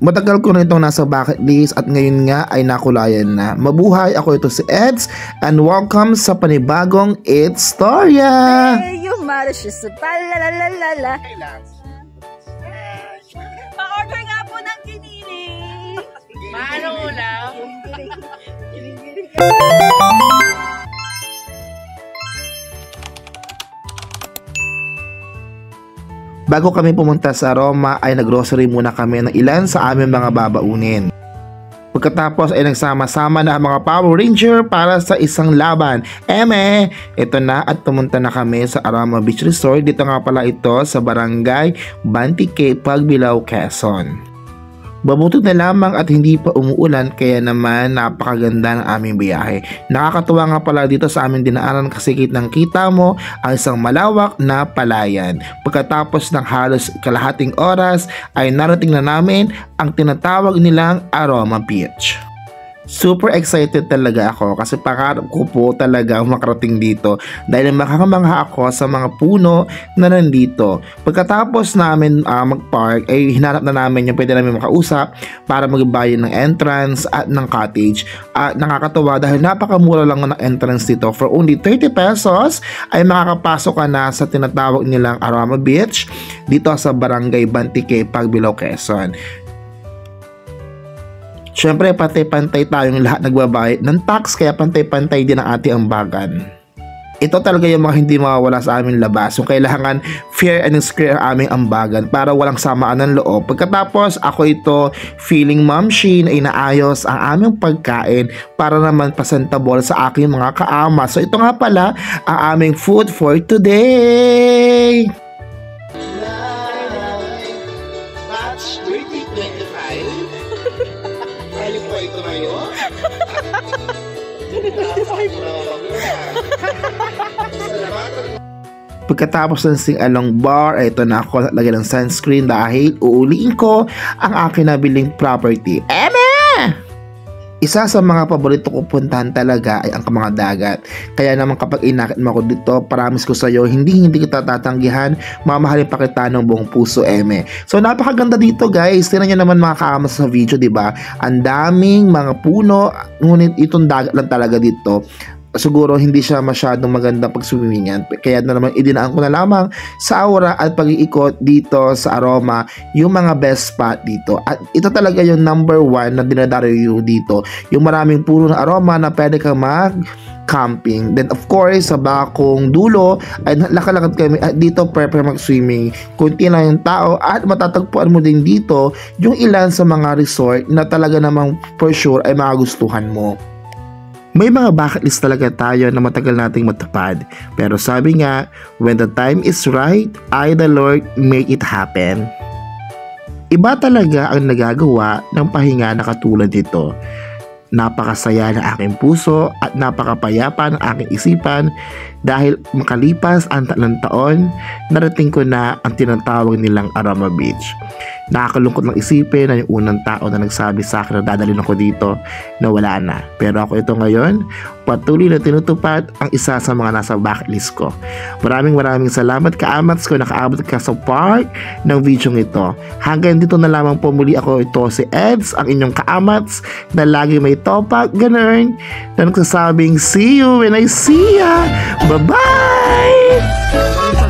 Matagal ko na itong nasa bucket list at ngayon nga ay nakulayan na. Mabuhay, ako ito si Eds and welcome sa panibagong It's Storya! Hey, you mother, she's a palalalala. Pa-order nga po ng kiniling. Maano ulam? Bago kami pumunta sa Roma ay naggrocery muna kami ng ilan sa aming mga babaunin. Pagkatapos ay nagsama-sama na ang mga Power Ranger para sa isang laban. Ito na at pumunta na kami sa Aroma Beach Resort. Dito nga pala ito sa Barangay Bantique, Pagbilao, Quezon. Mabuti na lamang at hindi pa umuulan kaya naman napakaganda ng aming biyahe. Nakakatuwa nga pala dito sa aming dinaanan kasi kitang kita mo ang isang malawak na palayan. Pagkatapos ng halos kalahating oras ay narating na namin ang tinatawag nilang Aroma Beach. Super excited talaga ako kasi pangarap ko po talaga makarating dito dahil makakamangha ako sa mga puno na nandito. Pagkatapos namin mag-park ay hinanap na namin yung pwede namin makausap para magbayad ng entrance at ng cottage. Nakakatawa dahil napakamura lang ng entrance dito. For only 30 pesos ay makakapasok ka na sa tinatawag nilang Aroma Beach dito sa Barangay Bantique, Pagbilao, Quezon. Siyempre, pantay-pantay tayong lahat nagbabayad ng tax kaya pantay-pantay din ang ating ambagan. Ito talaga yung mga hindi mawawala sa aming labas. Yung kailangan fair and square ang aming ambagan para walang samaan ng loob. Pagkatapos, ako ito feeling mamshi na inaayos ang aming pagkain para naman presentable sa aking mga kaama. So ito nga pala ang aming food for today! Batch 2025. Ay po ito ngayon? Pagkatapos ng sing-along bar, ito na ako naglagay ng sunscreen dahil uuliin ko ang aking nabiling property. Isa sa mga paborito ko puntahan talaga ay ang mga dagat. Kaya naman kapag inakit mo ako dito, promise ko sa iyo, hindi kita tatanggihan, mamahalin pa kita ng buong puso, So napakaganda dito guys, tingnan nyo naman mga kaamas sa video, diba? Ang daming mga puno, ngunit itong dagat lang talaga dito. Siguro hindi siya masyadong maganda pag swimingan. Kaya na naman idinaan ko na lamang sa aura at pag-iikot dito sa Aroma yung mga best spot dito. At ito talaga yung number 1 na dinadayo dito. Yung maraming puno na aroma na pwede kang mag-camping. Then of course sa bakong dulo ay lakalakad kami at dito prepare mag-swimming. Kunti na yung tao at matatagpuan mo din dito yung ilan sa mga resort na talaga namang for sure ay magustuhan mo. May mga bucket list talaga tayo na matagal nating matupad. Pero sabi nga, when the time is right, I the Lord make it happen. Iba talaga ang nagagawa ng pahinga na katulad nito. Napakasaya ng aking puso at napakapayapa ng aking isipan dahil makalipas ang tatlong taon, narating ko na ang tinatawag nilang Aroma Beach. Nakakalungkot lang isipin na yung unang tao na nagsabi sa akin na dadalhin ako dito na wala na. Pero ako ito ngayon, patuloy na tinutupad ang isa sa mga nasa bucket list ko. Maraming salamat kaamats ko nakaabot ka sa part ng video ito. Hanggang dito na lamang po muli ako, ito si Eds, ang inyong kaamats na lagi may topak, ganun, na nagsasabing see you when I see ya. Bye-bye!